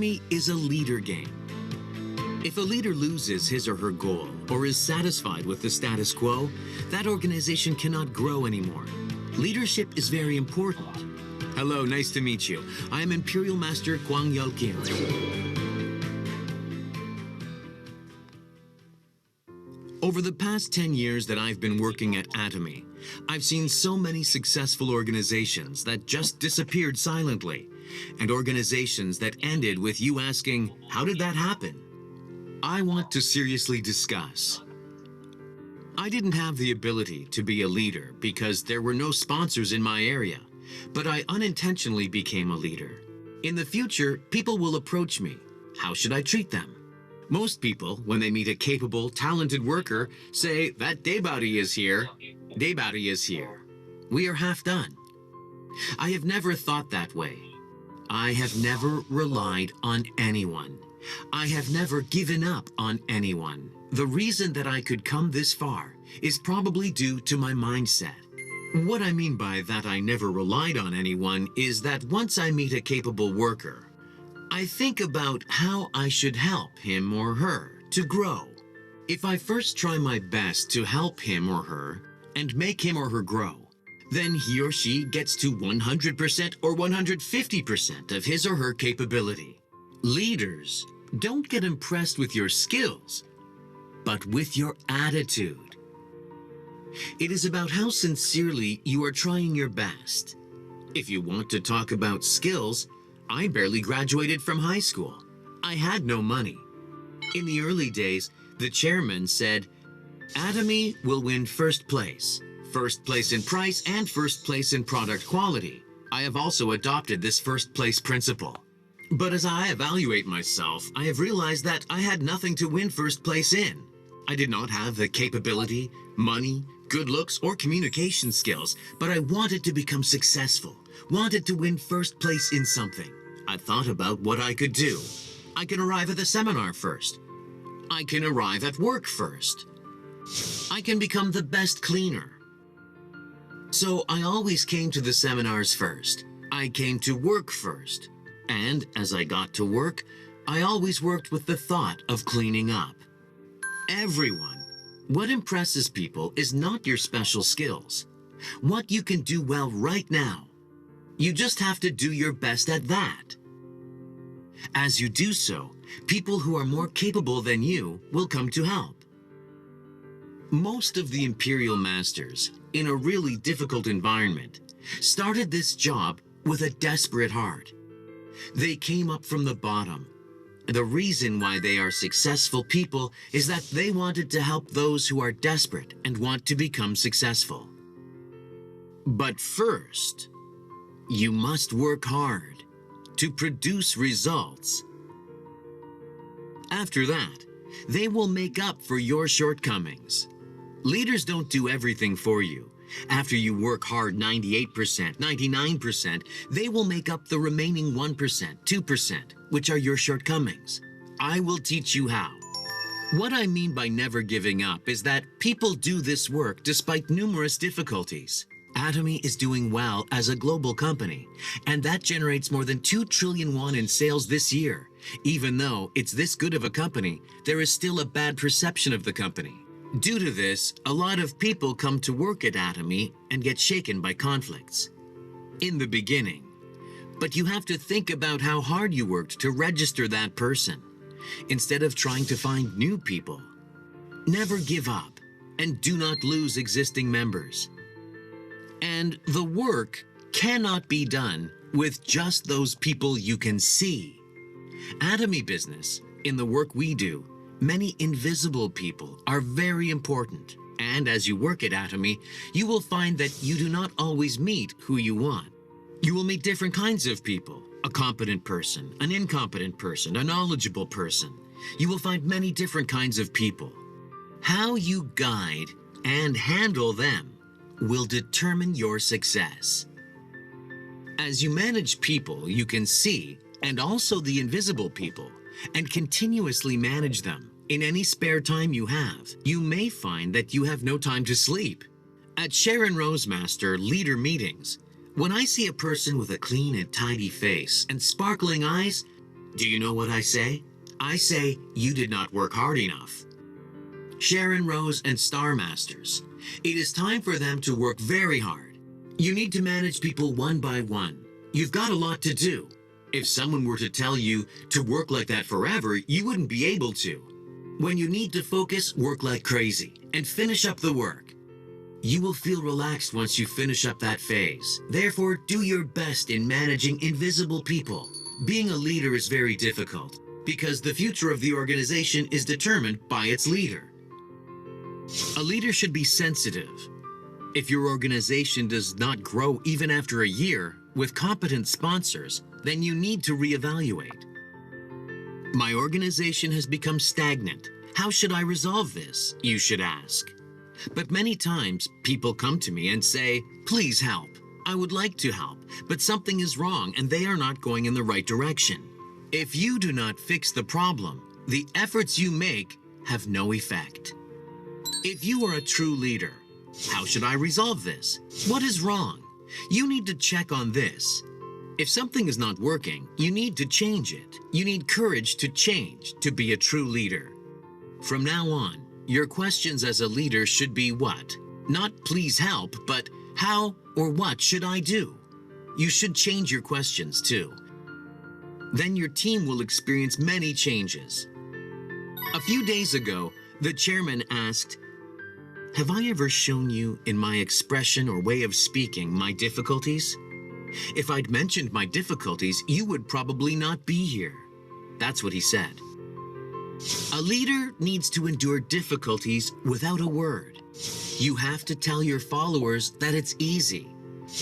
Atomy is a leader game. If a leader loses his or her goal or is satisfied with the status quo, that organization cannot grow anymore. Leadership is very important. Hello, nice to meet you. I am Imperial Master Gwang Yeol Kim. Over the past 10 years that I've been working at Atomy, I've seen so many successful organizations that just disappeared silently, and organizations that ended with you asking, how did that happen? I want to seriously discuss. I didn't have the ability to be a leader because there were no sponsors in my area, but I unintentionally became a leader. In the future, people will approach me. How should I treat them? Most people, when they meet a capable, talented worker, say, that Daebody is here. Daebody is here. We are half done. I have never thought that way. I have never relied on anyone. I have never given up on anyone. The reason that I could come this far is probably due to my mindset. What I mean by that I never relied on anyone is that once I meet a capable worker, I think about how I should help him or her to grow. If I first try my best to help him or her and make him or her grow, then he or she gets to 100% or 150% of his or her capability. Leaders don't get impressed with your skills, but with your attitude. It is about how sincerely you are trying your best. If you want to talk about skills, I barely graduated from high school. I had no money. In the early days, the chairman said, Atomy will win first place in price, and first place in product quality. I have also adopted this first place principle. But as I evaluate myself, I have realized that I had nothing to win first place in. I did not have the capability, money, good looks, or communication skills, but I wanted to become successful, wanted to win first place in something. I thought about what I could do. I can arrive at the seminar first. I can arrive at work first. I can become the best cleaner. So I always came to the seminars first. I came to work first. And as I got to work, I always worked with the thought of cleaning up. Everyone. What impresses people is not your special skills. What you can do well right now. You just have to do your best at that. As you do so, people who are more capable than you will come to help. Most of the Imperial Masters, in a really difficult environment, started this job with a desperate heart. They came up from the bottom. The reason why they are successful people is that they wanted to help those who are desperate and want to become successful. But first, you must work hard to produce results. After that, they will make up for your shortcomings. Leaders don't do everything for you. After you work hard 98%, 99%, they will make up the remaining 1%, 2%, which are your shortcomings. I will teach you how. What I mean by never giving up is that people do this work despite numerous difficulties. Atomy is doing well as a global company, and that generates more than 2 trillion won in sales this year. Even though it's this good of a company, there is still a bad perception of the company. Due to this, a lot of people come to work at Atomy and get shaken by conflicts. In the beginning. But you have to think about how hard you worked to register that person, instead of trying to find new people. Never give up, and do not lose existing members. And the work cannot be done with just those people you can see. Atomy business, in the work we do, many invisible people are very important. And as you work at Atomy, you will find that you do not always meet who you want. You will meet different kinds of people. A competent person, an incompetent person, a knowledgeable person. You will find many different kinds of people. How you guide and handle them will determine your success. As you manage people you can see, and also the invisible people, and continuously manage them, in any spare time you have, you may find that you have no time to sleep. At Sharon Rosemaster leader meetings, when I see a person with a clean and tidy face and sparkling eyes, Do you know what I say? I say you did not work hard enough. Sharon Rose and Star Masters. It is time for them to work very hard. You need to manage people one by one. You've got a lot to do. If someone were to tell you to work like that forever, you wouldn't be able to. When you need to focus, work like crazy and finish up the work. You will feel relaxed once you finish up that phase. Therefore, do your best in managing invisible people. Being a leader is very difficult because the future of the organization is determined by its leader. A leader should be sensitive. If your organization does not grow even after a year with competent sponsors, then you need to reevaluate. My organization has become stagnant. How should I resolve this? You should ask. But many times, people come to me and say, please help. I would like to help, but something is wrong and they are not going in the right direction. If you do not fix the problem, the efforts you make have no effect. If you are a true leader, how should I resolve this? What is wrong? You need to check on this. If something is not working, you need to change it. You need courage to change to be a true leader. From now on, your questions as a leader should be what? Not please help, but how or what should I do? You should change your questions too. Then your team will experience many changes. A few days ago, the chairman asked, have I ever shown you in my expression or way of speaking my difficulties? If I'd mentioned my difficulties, you would probably not be here. That's what he said. A leader needs to endure difficulties without a word. You have to tell your followers that it's easy.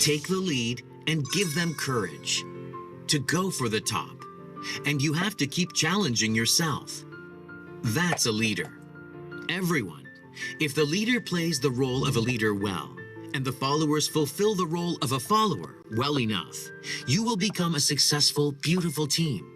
Take the lead and give them courage to go for the top. And you have to keep challenging yourself. That's a leader. Everyone. If the leader plays the role of a leader well, and the followers fulfill the role of a follower well enough, you will become a successful, beautiful team.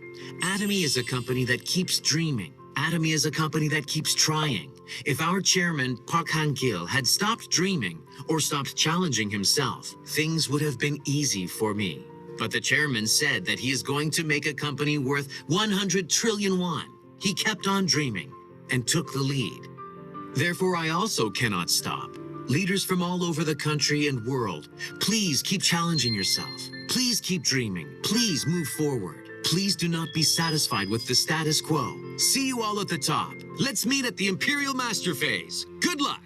Atomy is a company that keeps dreaming. Atomy is a company that keeps trying. If our chairman, Park Han-gil, had stopped dreaming or stopped challenging himself, things would have been easy for me. But the chairman said that he is going to make a company worth 100 trillion won. He kept on dreaming and took the lead. Therefore, I also cannot stop. Leaders from all over the country and world, please keep challenging yourself. Please keep dreaming. Please move forward. Please do not be satisfied with the status quo. See you all at the top. Let's meet at the Imperial Master Phase. Good luck!